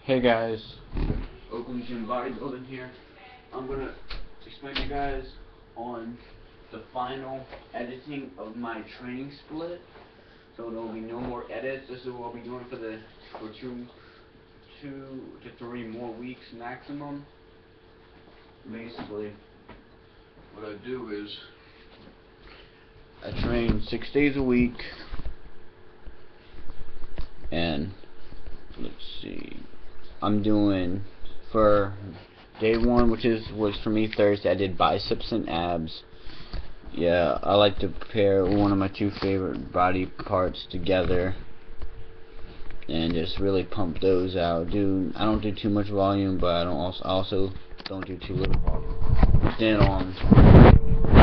Hey guys, Oakland Gym Bodybuilding here. I'm gonna explain to you guys on the final editing of my training split. So there will be no more edits. This is what I'll be doing for two to three more weeks maximum. Basically, what I do is I train 6 days a week, and let's see. I'm doing for day one, which was for me Thursday. I did biceps and abs. Yeah, I like to pair one of my two favorite body parts together and just really pump those out. I don't do too much volume, but I also don't do too little volume. Then on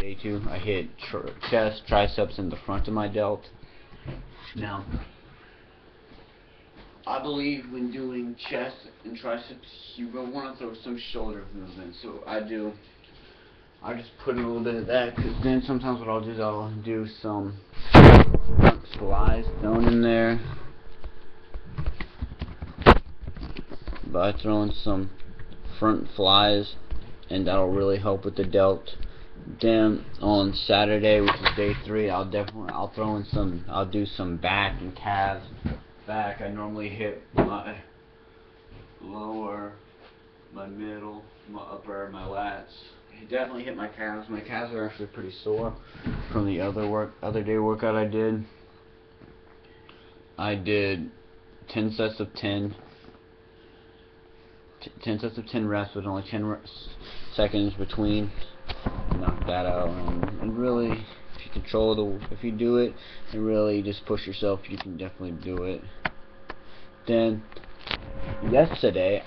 day two, I hit chest, triceps, in the front of my delt. Now, I believe when doing chest and triceps, you will want to throw some shoulder movement. So I just put in a little bit of that, because then sometimes what I'll do is I'll do some front flies thrown in there. By throwing some front flies, and that'll really help with the delt. Then on Saturday, which is day 3, I'll do some back and calves. Back, I normally hit my lower, my middle, my upper, my lats. I definitely hit my calves. My calves are actually pretty sore from the other day workout I did. I did 10 sets of 10 reps with only 10 seconds between. Knock that out, and really, if you do it and really just push yourself, you can definitely do it. Then yesterday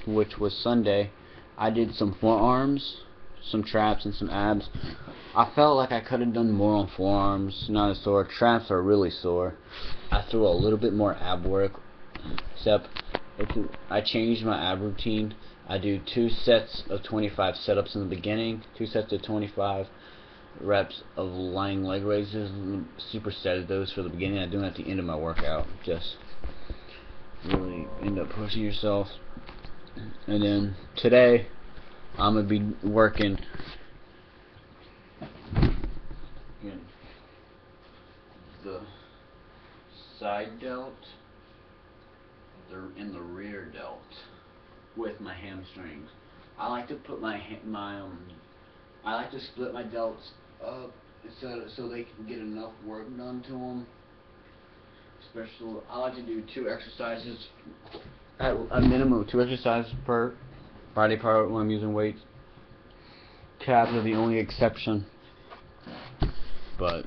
which was Sunday, I did some forearms, some traps, and some abs. I felt like I could have done more on forearms, not as sore. Traps are really sore. I threw a little bit more ab work, except I changed my ab routine. I do 2 sets of 25 setups in the beginning, 2 sets of 25 reps of lying leg raises, and supersetted those for the beginning. I do them at the end of my workout, just really end up pushing yourself. And then today I'm gonna be working the side delt, in the rear delt with my hamstrings. I like to put I like to split my delts up so they can get enough work done to them. Especially, I like to do 2 exercises, at a minimum of 2 exercises per body part when I'm using weights. Calves are the only exception, but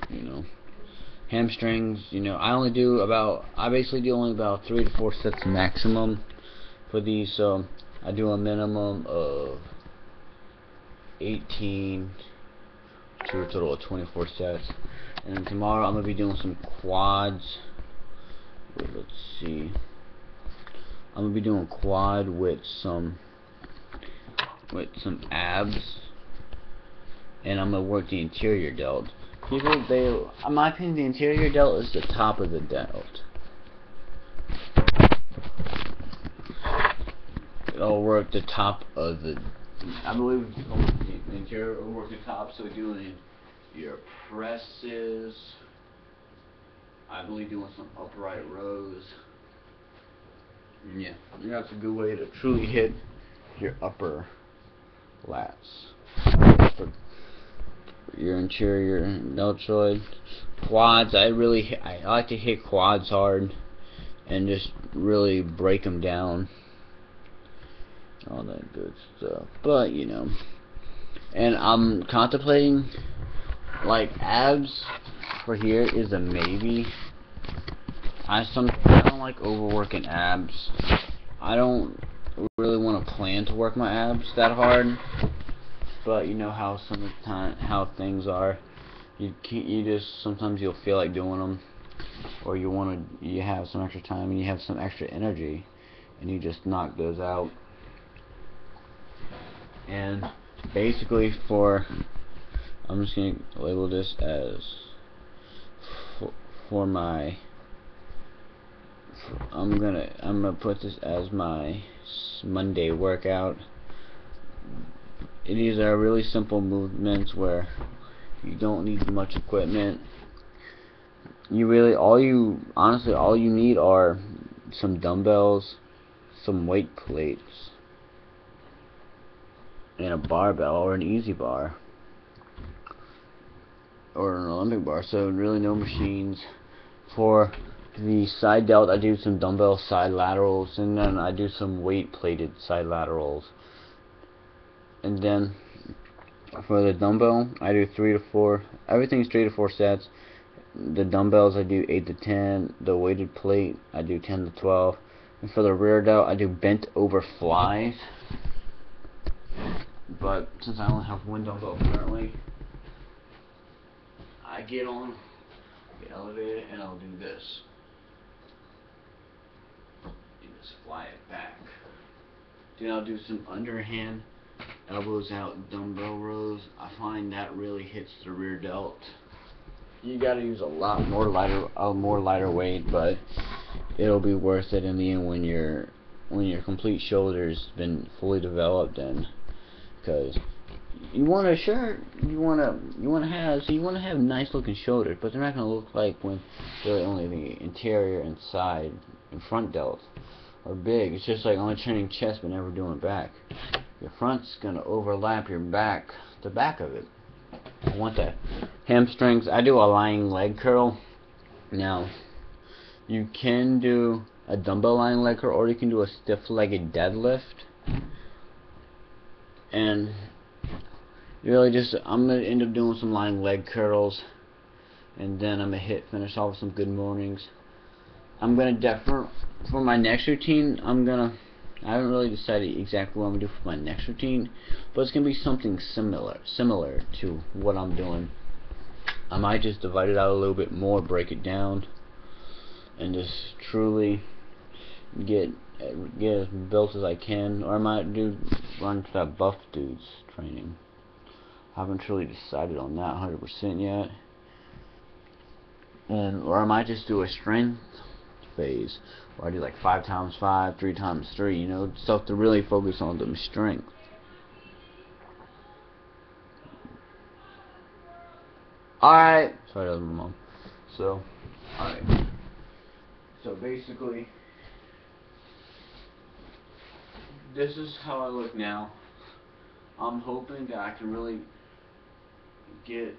hamstrings, I basically do only about 3 to 4 sets maximum for these, so I do a minimum of 18 to a total of 24 sets. And then tomorrow I'm going to be doing some quads. Let's see. I'm going to be doing quad with some abs, and I'm going to work the interior delt. In my opinion, the interior delt is the top of the delt. It'll work the top of I believe the interior will work the top, so doing your presses, I believe doing some upright rows. Yeah, that's a good way to truly hit your upper lats. For your interior deltoid. Quads, I like to hit quads hard and just really break them down. All that good stuff. But and I'm contemplating, like, abs for here is a maybe. I don't like overworking abs. I don't really want to plan to work my abs that hard, but you know how how things are. Sometimes you'll feel like doing them, or you have some extra time and you have some extra energy, and you just knock those out. And basically I'm just going to label this as for I'm gonna put this as my Monday workout. These are really simple movements where you don't need much equipment. Honestly, all you need are some dumbbells, some weight plates, and a barbell or an easy bar or an Olympic bar. So really no machines. For the side delt, I do some dumbbell side laterals, and then I do some weight plated side laterals. And then for the dumbbell, I do 3 to 4. Everything's 3 to 4 sets. The dumbbells, I do 8 to 10. The weighted plate, I do 10 to 12. And for the rear delt, I do bent over flies. But since I only have one dumbbell currently, I get on the elevator and I'll do this. And just fly it back. Then I'll do some underhand elbows out dumbbell rows. I find that really hits the rear delt. You gotta use a lot more lighter weight, but it'll be worth it in the end when your complete shoulder's been fully developed, and because you want to have nice looking shoulders, but they're not gonna look like when really only the interior and side and front delts are big. It's just like only training chest but never doing back. Your front's gonna overlap your back, the back of it. I want the hamstrings. I do a lying leg curl. Now, you can do a dumbbell lying leg curl, or you can do a stiff-legged deadlift. And really I'm gonna end up doing some lying leg curls, and then I'm gonna finish off with some good mornings. I'm gonna for my next routine, I haven't really decided exactly what I'm gonna do for my next routine, but it's gonna be something similar to what I'm doing. I might just divide it out a little bit more, break it down, and just truly get as built as I can. Or I might run to that buff dudes training. I haven't truly decided on that 100% yet. Or I might just do a strength phase where I do like 5x5, 3x3, you know, stuff to really focus on the strength. Alright, sorry, that was my mom. So, alright. So basically, this is how I look now. I'm hoping that I can really get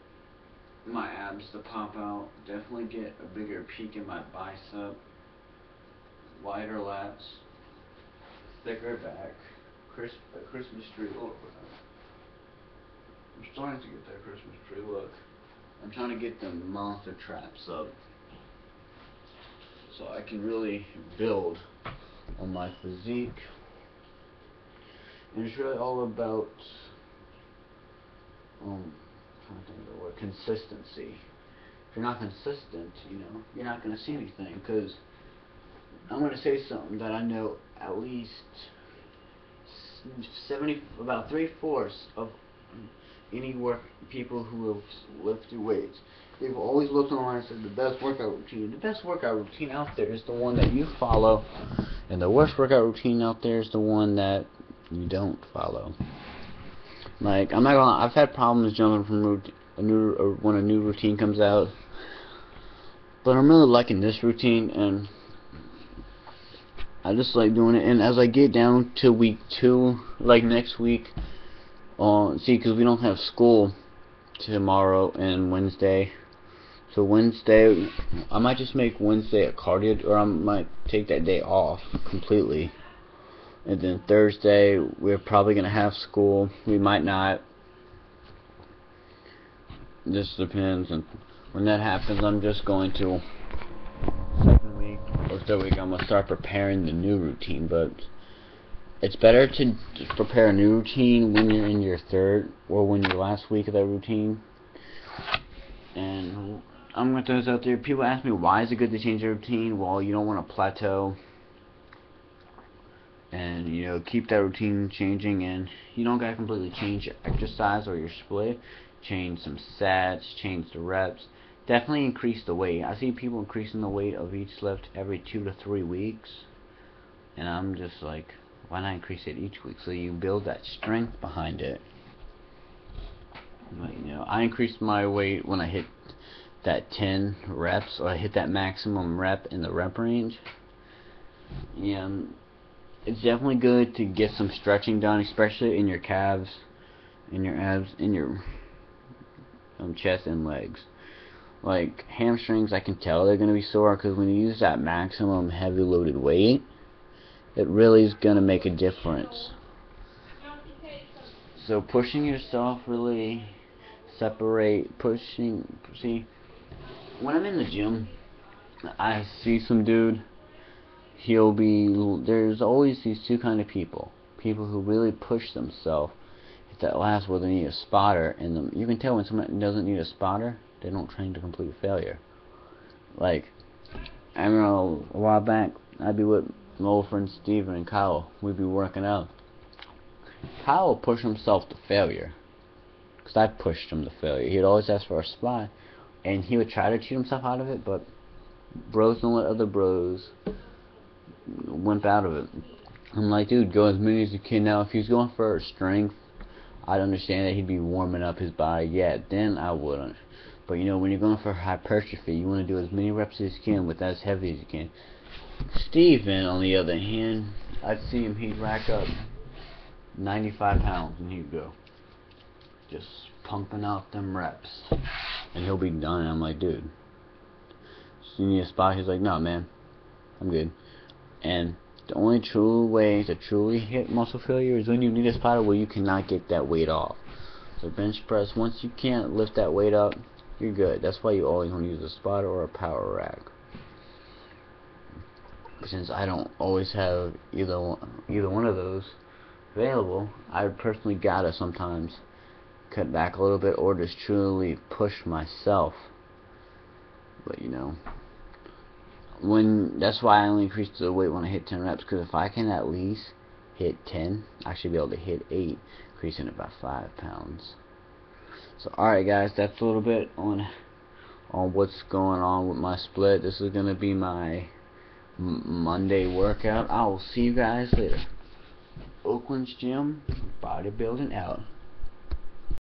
my abs to pop out, definitely get a bigger peak in my bicep, wider lats, thicker back, a Christmas tree look. I'm starting to get that Christmas tree look. I'm trying to get the monster traps up so I can really build on my physique. And it's really all about trying to think of the word, consistency. If you're not consistent, you know, you're not going to see anything. Because I'm going to say something that I know at least about 3/4 of any people who have lifted weights, they've always looked online and said the best workout routine. The best workout routine out there is the one that you follow, and the worst workout routine out there is the one that you don't follow. Like, I'm not gonna. I've had problems jumping from when a new routine comes out, but I'm really liking this routine, and I just like doing it. And as I get down to week 2, like next week, because we don't have school tomorrow and Wednesday, so Wednesday I might just make Wednesday a cardio, or I might take that day off completely. And then Thursday, we're probably going to have school. We might not. This depends. And when that happens, I'm just going to, second week or third week, I'm going to start preparing the new routine. But it's better to prepare a new routine when you're in your third or when your last week of that routine. And I'm going to throw this out there. People ask me, why is it good to change your routine? Well, you don't want to plateau. And, you know, keep that routine changing, and you don't gotta completely change your exercise or your split. Change some sets, change the reps, definitely increase the weight. I see people increasing the weight of each lift every 2 to 3 weeks, and I'm just like, why not increase it each week so you build that strength behind it. But, you know, I increased my weight when I hit that 10 reps, or I hit that maximum rep in the rep range. And it's definitely good to get some stretching done, especially in your calves, in your abs, in your chest and legs. Like hamstrings, I can tell they're going to be sore, because when you use that maximum heavy loaded weight, it really is going to make a difference. So pushing yourself, really see, when I'm in the gym, I see some dude, there's always these two kind of people who really push themselves at that last where they need a spotter, and you can tell when someone doesn't need a spotter, they don't train to complete failure. Like, I remember a while back, I'd be with my old friend Steven and Kyle. We'd be working out. Kyle would push himself to failure, because I pushed him to failure. He'd always ask for a spot, and he would try to cheat himself out of it, but bros don't let other bros wimp out of it. I'm like, dude, go as many as you can. Now, if he's going for strength, I'd understand that he'd be warming up his body. Yeah, then I wouldn't. But, you know, when you're going for hypertrophy, you want to do as many reps as you can with as heavy as you can. Steven, on the other hand, I'd see him, he'd rack up 95 pounds, and he'd go just pumping out them reps, and he'll be done. And I'm like, dude, you need a spot? He's like, no, man, I'm good. And the only true way to truly hit muscle failure is when you need a spotter where you cannot get that weight off. So bench press, once you can't lift that weight up, you're good. That's why you always want to use a spotter or a power rack. Since I don't always have either one of those available, I personally gotta sometimes cut back a little bit, or just truly push myself. But, you know, that's why I only increase the weight when I hit 10 reps, because if I can at least hit 10, I should be able to hit 8, increasing it by 5 pounds. So, alright guys, that's a little bit on what's going on with my split. This is going to be my Monday workout. I will see you guys later. Oakland's Gym, bodybuilding out.